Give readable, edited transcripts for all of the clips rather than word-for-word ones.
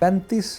35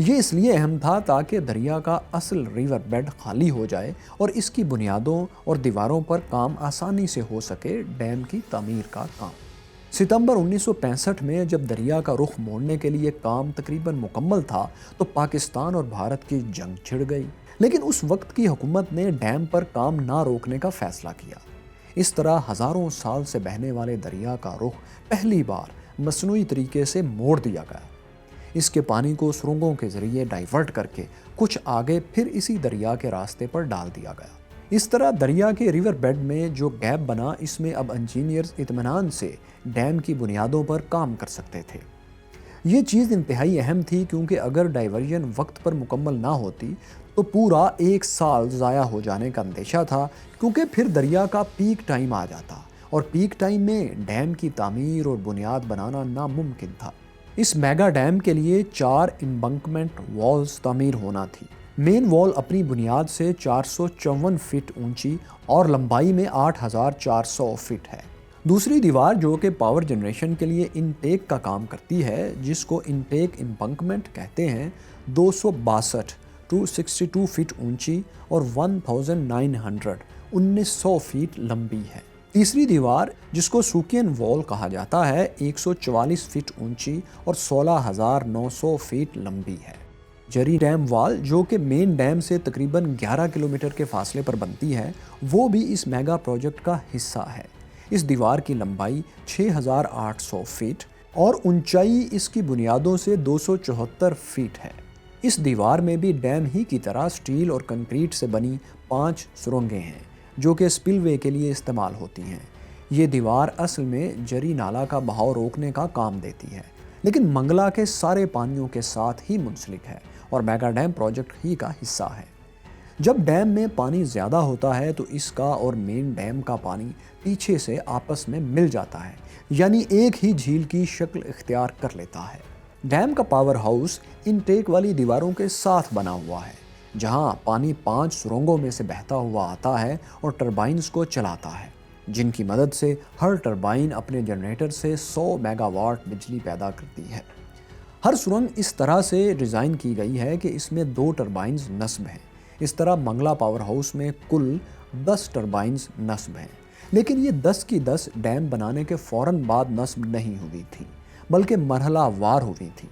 یہ اس لیے اہم تھا تاکہ دریا کا اصل ریور بیڈ خالی ہو جائے اور اس کی بنیادوں اور دیواروں پر کام آسانی سے ہو سکے، ڈیم کی تعمیر کا کام۔ ستمبر 1965 میں جب دریا کا رخ موڑنے کے لیے کام تقریباً مکمل تھا تو پاکستان اور بھارت کی جنگ چھڑ گئی، لیکن اس وقت کی حکومت نے ڈیم پر کام نہ روکنے کا فیصلہ کیا۔ اس طرح ہزاروں سال سے بہنے والے دریا کا رخ پہلی بار مصنوعی طریقے سے موڑ دیا گیا۔ اس کے پانی کو سرنگوں کے ذریعے ڈائیورٹ کر کے کچھ آگے پھر اسی دریا کے راستے پر ڈال دیا گیا۔ اس طرح دریا کے ریور بیڈ میں جو گیپ بنا، اس میں اب انجینئرز اطمینان سے ڈیم کی بنیادوں پر کام کر سکتے تھے۔ یہ چیز انتہائی اہم تھی کیونکہ اگر ڈائیورژن وقت پر مکمل نہ ہوتی تو پورا ایک سال ضائع ہو جانے کا اندیشہ تھا، کیونکہ پھر دریا کا پیک ٹائم آ جاتا اور پیک ٹائم میں ڈیم کی تعمیر اور بنیاد بنانا ناممکن تھا۔ اس میگا ڈیم کے لیے 4 امبنکمنٹ والز تعمیر ہونا تھی۔ مین وال اپنی بنیاد سے 454 فٹ اونچی اور لمبائی میں 8400 فٹ ہے۔ دوسری دیوار جو کہ پاور جنریشن کے لیے انٹیک کا کام کرتی ہے، جس کو انٹیک امبنکمنٹ کہتے ہیں، 262 فٹ اونچی اور 1900 فٹ لمبی ہے۔ تیسری دیوار جس کو سوکین وال کہا جاتا ہے، 144 فٹ اونچی اور 16900 فٹ لمبی ہے۔ جری ڈیم وال جو کہ مین ڈیم سے تقریباً 11 کلومیٹر کے فاصلے پر بنتی ہے، وہ بھی اس میگا پروجیکٹ کا حصہ ہے۔ اس دیوار کی لمبائی 6800 فٹ اور اونچائی اس کی بنیادوں سے 274 فٹ ہے۔ اس دیوار میں بھی ڈیم ہی کی طرح سٹیل اور کنکریٹ سے بنی 5 سرنگیں ہیں جو کہ سپل وے کے لیے استعمال ہوتی ہیں۔ یہ دیوار اصل میں جری نالہ کا بہاؤ روکنے کا کام دیتی ہے، لیکن منگلا کے سارے پانیوں کے ساتھ ہی منسلک ہے اور میگا ڈیم پروجیکٹ ہی کا حصہ ہے۔ جب ڈیم میں پانی زیادہ ہوتا ہے تو اس کا اور مین ڈیم کا پانی پیچھے سے آپس میں مل جاتا ہے، یعنی ایک ہی جھیل کی شکل اختیار کر لیتا ہے۔ ڈیم کا پاور ہاؤس انٹیک والی دیواروں کے ساتھ بنا ہوا ہے، جہاں پانی 5 سرنگوں میں سے بہتا ہوا آتا ہے اور ٹربائنز کو چلاتا ہے، جن کی مدد سے ہر ٹربائن اپنے جنریٹر سے 100 میگا واٹ بجلی پیدا کرتی ہے۔ ہر سرنگ اس طرح سے ڈیزائن کی گئی ہے کہ اس میں 2 ٹربائنز نصب ہیں۔ اس طرح منگلا پاور ہاؤس میں کل 10 ٹربائنز نصب ہیں، لیکن یہ 10 کی 10 ڈیم بنانے کے فوراً بعد نصب نہیں ہوئی تھی، بلکہ مرحلہ وار ہوئی تھی۔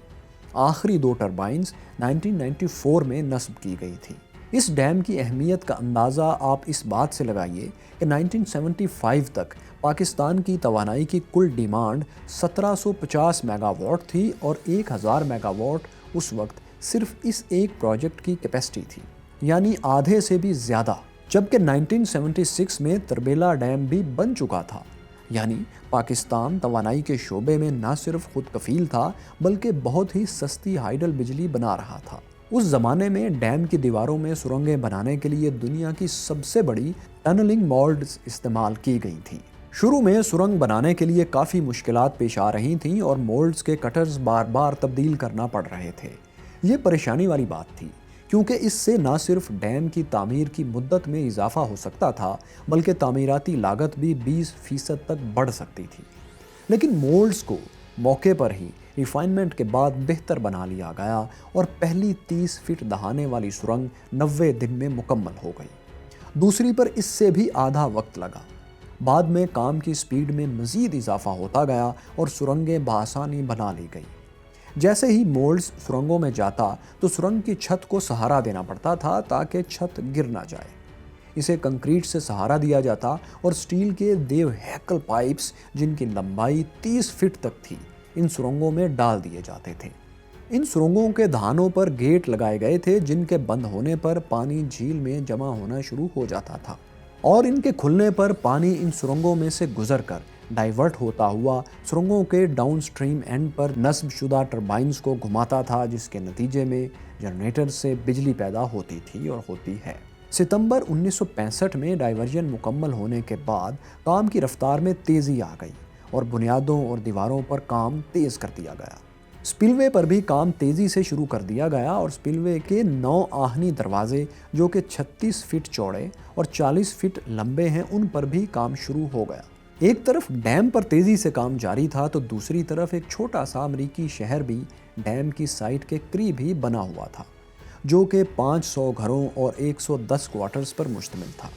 آخری 2 ٹربائنز 1994 میں نصب کی گئی تھی۔ اس ڈیم کی اہمیت کا اندازہ آپ اس بات سے لگائیے کہ 1975 تک پاکستان کی توانائی کی کل ڈیمانڈ 1750 میگا واٹ تھی اور 1000 میگا واٹ اس وقت صرف اس ایک پروجیکٹ کی کیپیسٹی تھی، یعنی آدھے سے بھی زیادہ، جبکہ 1976 میں تربیلا ڈیم بھی بن چکا تھا۔ یعنی پاکستان توانائی کے شعبے میں نہ صرف خود کفیل تھا بلکہ بہت ہی سستی ہائیڈل بجلی بنا رہا تھا۔ اس زمانے میں ڈیم کی دیواروں میں سرنگیں بنانے کے لیے دنیا کی سب سے بڑی ٹنلنگ مولڈز استعمال کی گئی تھیں۔ شروع میں سرنگ بنانے کے لیے کافی مشکلات پیش آ رہی تھیں اور مولڈز کے کٹرز بار بار تبدیل کرنا پڑ رہے تھے۔ یہ پریشانی والی بات تھی کیونکہ اس سے نہ صرف ڈیم کی تعمیر کی مدت میں اضافہ ہو سکتا تھا بلکہ تعمیراتی لاگت بھی 20% تک بڑھ سکتی تھی۔ لیکن مولڈز کو موقع پر ہی ریفائنمنٹ کے بعد بہتر بنا لیا گیا اور پہلی 30 فٹ دہانے والی سرنگ 90 دن میں مکمل ہو گئی۔ دوسری پر اس سے بھی آدھا وقت لگا۔ بعد میں کام کی سپیڈ میں مزید اضافہ ہوتا گیا اور سرنگیں بآسانی بنا لی گئی۔ جیسے ہی مولڈز سرنگوں میں جاتا تو سرنگ کی چھت کو سہارا دینا پڑتا تھا تاکہ چھت گر نہ جائے۔ اسے کنکریٹ سے سہارا دیا جاتا اور سٹیل کے دیو ہیکل پائپس جن کی لمبائی 30 فٹ تک تھی ان سرنگوں میں ڈال دیے جاتے تھے۔ ان سرنگوں کے دہانوں پر گیٹ لگائے گئے تھے جن کے بند ہونے پر پانی جھیل میں جمع ہونا شروع ہو جاتا تھا اور ان کے کھلنے پر پانی ان سرنگوں میں سے گزر کر ڈائیورٹ ہوتا ہوا سرنگوں کے ڈاؤن سٹریم اینڈ پر نصب شدہ ٹربائنز کو گھماتا تھا، جس کے نتیجے میں جنریٹر سے بجلی پیدا ہوتی تھی اور ہوتی ہے۔ ستمبر 1965 میں ڈائیورژن مکمل ہونے کے بعد کام کی رفتار میں تیزی آ گئی اور بنیادوں اور دیواروں پر کام تیز کر دیا گیا۔ سپل وے پر بھی کام تیزی سے شروع کر دیا گیا اور سپل وے کے 9 آہنی دروازے جو کہ 36 فٹ چوڑے اور 40 فٹ لمبے ہیں ان پر بھی کام شروع ہو گیا۔ ایک طرف ڈیم پر تیزی سے کام جاری تھا تو دوسری طرف ایک چھوٹا سا امریکی شہر بھی ڈیم کی سائٹ کے قریب ہی بنا ہوا تھا، جو کہ 500 گھروں اور 110 کوارٹرز پر مشتمل تھا۔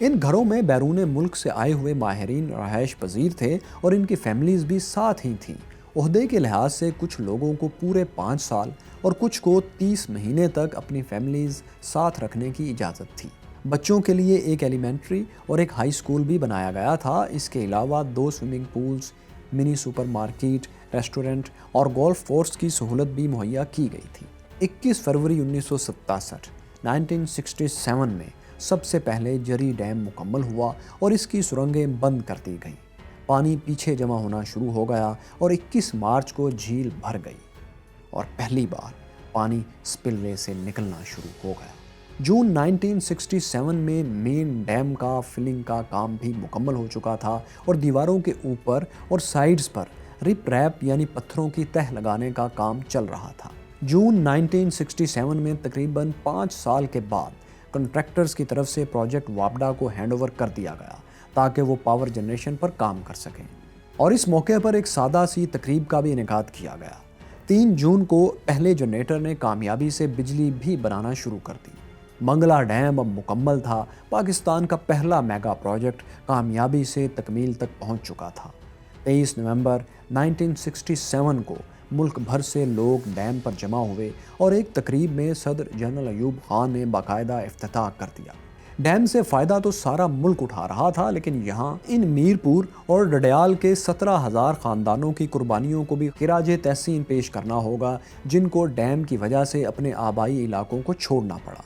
ان گھروں میں بیرون ملک سے آئے ہوئے ماہرین رہائش پذیر تھے اور ان کی فیملیز بھی ساتھ ہی تھیں۔ عہدے کے لحاظ سے کچھ لوگوں کو پورے 5 سال اور کچھ کو 30 مہینے تک اپنی فیملیز ساتھ رکھنے کی اجازت تھی۔ بچوں کے لیے ایک ایلیمنٹری اور ایک ہائی اسکول بھی بنایا گیا تھا۔ اس کے علاوہ 2 سوئمنگ پولز، منی سپر مارکیٹ، ریسٹورنٹ اور گولف کورس کی سہولت بھی مہیا کی گئی تھی۔ 21 فروری 1967 میں سب سے پہلے جری ڈیم مکمل ہوا اور اس کی سرنگیں بند کر دی گئیں۔ پانی پیچھے جمع ہونا شروع ہو گیا اور 21 مارچ کو جھیل بھر گئی اور پہلی بار پانی سپل وے سے نکلنا شروع ہو گیا۔ جون 1967 میں مین ڈیم کا فلنگ کا کام بھی مکمل ہو چکا تھا اور دیواروں کے اوپر اور سائیڈز پر رپ ریپ یعنی پتھروں کی تہ لگانے کا کام چل رہا تھا۔ جون 1967 میں تقریباً 5 سال کے بعد کنٹریکٹرز کی طرف سے پروجیکٹ وابڈا کو ہینڈ اوور کر دیا گیا تاکہ وہ پاور جنریشن پر کام کر سکیں، اور اس موقع پر ایک سادہ سی تقریب کا بھی انعقاد کیا گیا۔ 3 جون کو پہلے جنریٹر نے کامیابی سے بجلی بھی بنانا شروع کر دی۔ منگلا ڈیم اب مکمل تھا۔ پاکستان کا پہلا میگا پروجیکٹ کامیابی سے تکمیل تک پہنچ چکا تھا۔ 23 نومبر 1967 کو ملک بھر سے لوگ ڈیم پر جمع ہوئے اور ایک تقریب میں صدر جنرل ایوب خان نے باقاعدہ افتتاح کر دیا۔ ڈیم سے فائدہ تو سارا ملک اٹھا رہا تھا، لیکن یہاں ان میرپور اور ڈڈیال کے 17,000 خاندانوں کی قربانیوں کو بھی خراج تحسین پیش کرنا ہوگا، جن کو ڈیم کی وجہ سے اپنے آبائی علاقوں کو چھوڑنا پڑا۔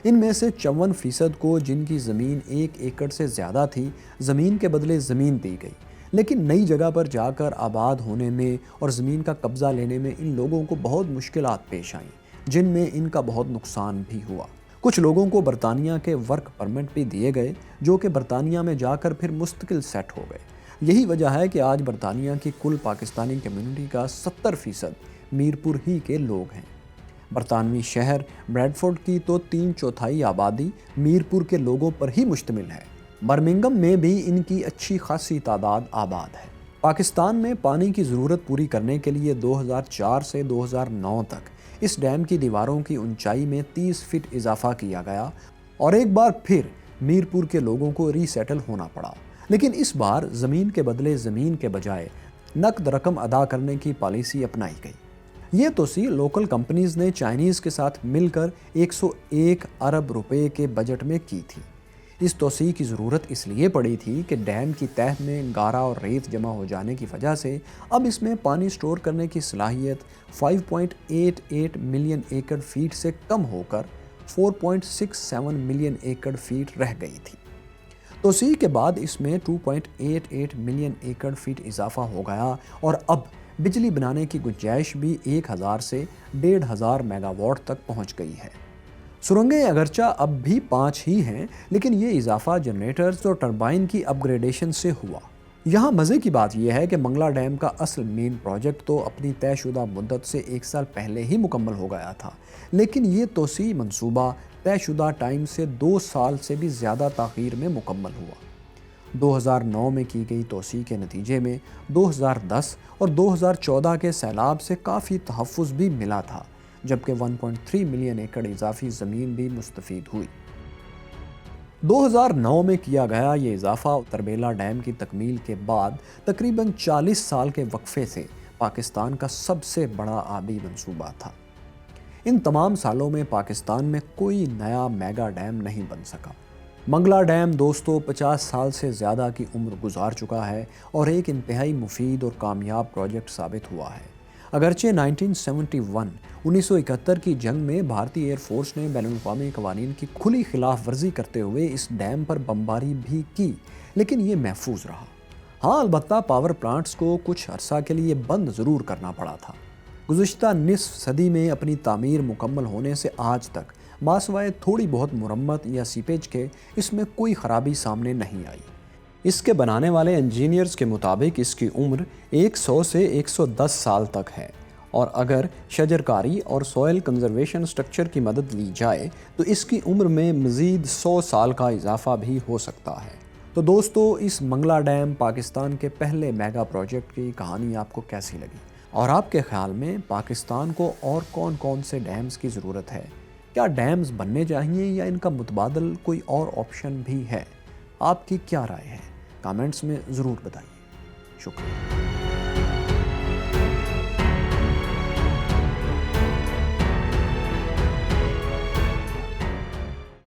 ان میں سے 54% کو، جن کی زمین 1 ایکڑ سے زیادہ تھی، زمین کے بدلے زمین دی گئی، لیکن نئی جگہ پر جا کر آباد ہونے میں اور زمین کا قبضہ لینے میں ان لوگوں کو بہت مشکلات پیش آئیں، جن میں ان کا بہت نقصان بھی ہوا۔ کچھ لوگوں کو برطانیہ کے ورک پرمٹ بھی دیے گئے، جو کہ برطانیہ میں جا کر پھر مستقل سیٹ ہو گئے۔ یہی وجہ ہے کہ آج برطانیہ کی کل پاکستانی کمیونٹی کا 70% میرپور ہی کے لوگ ہیں۔ برطانوی شہر بریڈفورڈ کی تو 3/4 آبادی میرپور کے لوگوں پر ہی مشتمل ہے۔ برمنگم میں بھی ان کی اچھی خاصی تعداد آباد ہے۔ پاکستان میں پانی کی ضرورت پوری کرنے کے لیے 2004 سے 2009 تک اس ڈیم کی دیواروں کی اونچائی میں 30 فٹ اضافہ کیا گیا اور ایک بار پھر میرپور کے لوگوں کو ری سیٹل ہونا پڑا، لیکن اس بار زمین کے بدلے زمین کے بجائے نقد رقم ادا کرنے کی پالیسی اپنائی گئی۔ یہ توسیع لوکل کمپنیز نے چائنیز کے ساتھ مل کر 101 ارب روپے کے بجٹ میں کی تھی۔ اس توسیع کی ضرورت اس لیے پڑی تھی کہ ڈیم کی تہہ میں گارا اور ریت جمع ہو جانے کی وجہ سے اب اس میں پانی سٹور کرنے کی صلاحیت 5.88 ملین ایکڑ فیٹ سے کم ہو کر 4.67 ملین ایکڑ فیٹ رہ گئی تھی۔ توسیع کے بعد اس میں 2.88 ملین ایکڑ فیٹ اضافہ ہو گیا اور اب بجلی بنانے کی گنجائش بھی 1000 سے 1500 میگا واٹ تک پہنچ گئی ہے۔ سرنگیں اگرچہ اب بھی 5 ہی ہیں، لیکن یہ اضافہ جنریٹرز اور ٹربائن کی اپ گریڈیشن سے ہوا۔ یہاں مزے کی بات یہ ہے کہ منگلا ڈیم کا اصل مین پروجیکٹ تو اپنی طے شدہ مدت سے 1 سال پہلے ہی مکمل ہو گیا تھا، لیکن یہ توسیع منصوبہ طے شدہ ٹائم سے 2 سال سے بھی زیادہ تاخیر میں مکمل ہوا۔ 2009 میں کی گئی توسیع کے نتیجے میں 2010 اور 2014 کے سیلاب سے کافی تحفظ بھی ملا تھا، جبکہ 1.3 ملین ایکڑ اضافی زمین بھی مستفید ہوئی۔ 2009 میں کیا گیا یہ اضافہ تربیلا ڈیم کی تکمیل کے بعد تقریباً 40 سال کے وقفے سے پاکستان کا سب سے بڑا آبی منصوبہ تھا۔ ان تمام سالوں میں پاکستان میں کوئی نیا میگا ڈیم نہیں بن سکا۔ منگلا ڈیم دوستو 50 سال سے زیادہ کی عمر گزار چکا ہے اور ایک انتہائی مفید اور کامیاب پروجیکٹ ثابت ہوا ہے۔ اگرچہ 1971 کی جنگ میں بھارتی ایئر فورس نے بین الاقوامی قوانین کی کھلی خلاف ورزی کرتے ہوئے اس ڈیم پر بمباری بھی کی، لیکن یہ محفوظ رہا۔ ہاں، البتہ پاور پلانٹس کو کچھ عرصہ کے لیے بند ضرور کرنا پڑا تھا۔ گزشتہ نصف صدی میں اپنی تعمیر مکمل ہونے سے آج تک ماسوائے تھوڑی بہت مرمت یا سیپیج کے اس میں کوئی خرابی سامنے نہیں آئی۔ اس کے بنانے والے انجینئرز کے مطابق اس کی عمر 100 سے 110 سال تک ہے، اور اگر شجرکاری اور سوئل کنزرویشن سٹرکچر کی مدد لی جائے تو اس کی عمر میں مزید 100 سال کا اضافہ بھی ہو سکتا ہے۔ تو دوستو، اس منگلا ڈیم پاکستان کے پہلے میگا پروجیکٹ کی کہانی آپ کو کیسی لگی؟ اور آپ کے خیال میں پاکستان کو اور کون کون سے ڈیمز کی ضرورت ہے؟ کیا ڈیمز بننے چاہیے یا ان کا متبادل کوئی اور آپشن بھی ہے؟ آپ کی کیا رائے ہے؟ کامنٹس میں ضرور بتائیے۔ شکریہ۔